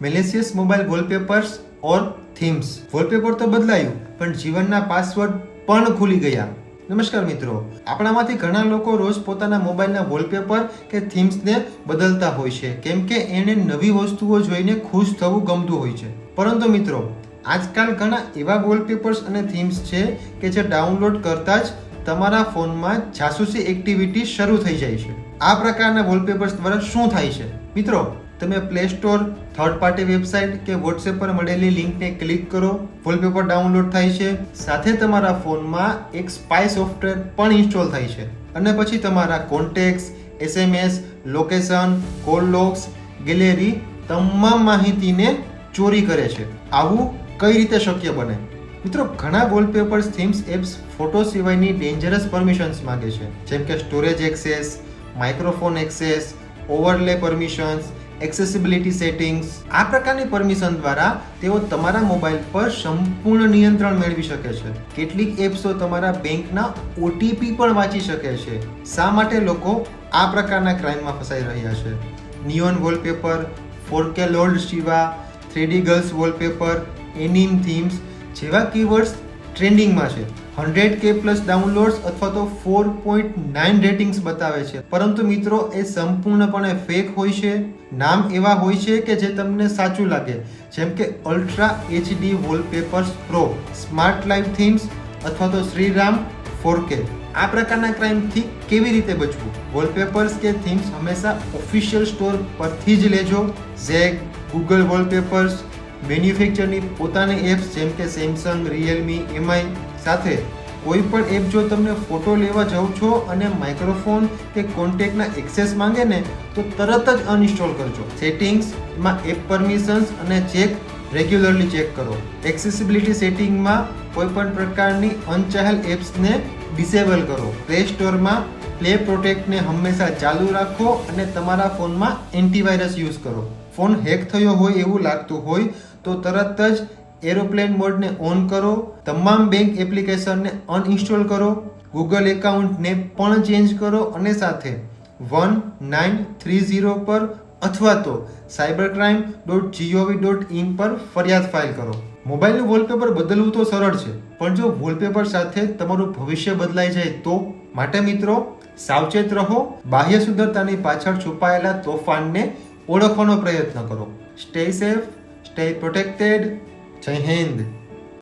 મેલિશિયસ mobile વોલપેપર્સ ઓર themes. Wallpaper તો બદલાયું પણ જીવનના પાસવર્ડ પણ ખુલી ગયા. નમસ્કાર મિત્રો, આપણામાંથી ઘણા લોકો રોજ પોતાના મોબાઈલના વોલપેપર કે થીમ્સને બદલતા હોય છે કેમ કે એને નવી વસ્તુઓ જોઈને ખુશ થવું ગમતું હોય છે. પરંતુ મિત્રો, આજકાલ ઘણા એવા વોલપેપર્સ અને થીમ્સ છે કે જે ડાઉનલોડ કરતા જ તમારા ફોનમાં જાસૂસી એક્ટિવિટી શરૂ થઈ જાય છે. આ પ્રકારના વોલપેપર્સ દ્વારા શું થાય છે? મિત્રો, તમે play store, third party website કે વોટ્સએપ પર મળેલી લિંકને ક્લિક કરો, વોલપેપર ડાઉનલોડ થાય છે, સાથે તમારા ફોનમાં એક સ્પાય સોફ્ટવેર પણ ઇન્સ્ટોલ થાય છે અને પછી તમારા contacts, SMS, location, call logs, gallery તમામ માહિતીને ચોરી કરે છે. આવું કઈ રીતે શક્ય બને? મિત્રો, ઘણા વોલપેપર્સ, થીમ્સ, એપ્સ ફોટો સિવાયની ડેન્જરસ પરમિશન્સ માંગે છે, જેમ કે storage access, microphone access, overlay permissions, accessibility settings. આ પ્રકારની પરમિશન દ્વારા તેઓ તમારા મોબાઈલ પર સંપૂર્ણ નિયંત્રણ મેળવી શકે છે. કેટલીક એપ્સો તમારા બેંકના OTP પણ વાંચી શકે છે. શા માટે લોકો આ પ્રકારના ક્રાઇમમાં ફસાઈ રહ્યા છે? Neon wallpaper, 4K Lord Shiva, 3D girls wallpaper, anime themes જેવા કીવર્ડ્સ ટ્રેન્ડિંગમાં છે. 100K પ્લસ ડાઉનલોડ્સ અથવા તો 4.9 રેટિંગ્સ બતાવે છે. પરંતુ મિત્રો, એ સંપૂર્ણપણે ફેક હોય છે. નામ એવા હોય છે કે જે તમને સાચું લાગે, જેમ કે ultra HD wallpapers pro, smart live themes અથવા તો શ્રીરામ 4K. આ પ્રકારના ક્રાઇમથી કેવી રીતે બચવું? વોલપેપર્સ કે થીમ્સ હંમેશા ઓફિશિયલ સ્ટોર પરથી જ લેજો. ઝેગ, ગૂગલ વોલપેપર્સ, મેન્યુફેક્ચરની પોતાની એપ્સ જેમ કે સેમસંગ, રિયલમી, MI સાથે કોઈ પણ એપ જો તમને ફોટો લેવા જાઓ છો અને માઇક્રોફોન કે કોન્ટેક્ટના એક્સેસ માંગે ને તો તરત જ અનઇન્સ્ટોલ કરજો. સેટિંગ્સમાં એપ પરમિશન્સ અને ચેક રેગ્યુલરલી ચેક કરો. એક્સેસિબિલિટી સેટિંગમાં કોઈ પણ પ્રકારની અનચાહેલ એપ્સને ડિસેબલ કરો. પ્લે સ્ટોરમાં પ્લે પ્રોટેક્ટને હંમેશા ચાલુ રાખો અને તમારા ફોનમાં એન્ટીવાયરસ યુઝ કરો. ફોન હેક થયો હોય એવું લાગતું હોય તો તરત જ એરોપ્લેન મોડને ઓન કરો. તમામ બેંક એપ્લિકેશનને અનઇન્સ્ટોલ કરો. ગૂગલ એકાઉન્ટને પણ ચેન્જ કરો અને સાથે 1930 પર અથવા તો cybercrime.gov.in પર ફરિયાદ ફાઇલ કરો. મોબાઈલનું વોલપેપર બદલવું તો સરળ છે, પણ જો વોલપેપર સાથે તમારું ભવિષ્ય બદલાઈ જાય તો? માટે મિત્રો, સાવચેત રહો. બાહ્ય સુંદરતાની પાછળ છુપાયેલા તોફાનને ઓળખવાનો પ્રયત્ન કરો. Stay safe, stay protected. જય હિન્દ.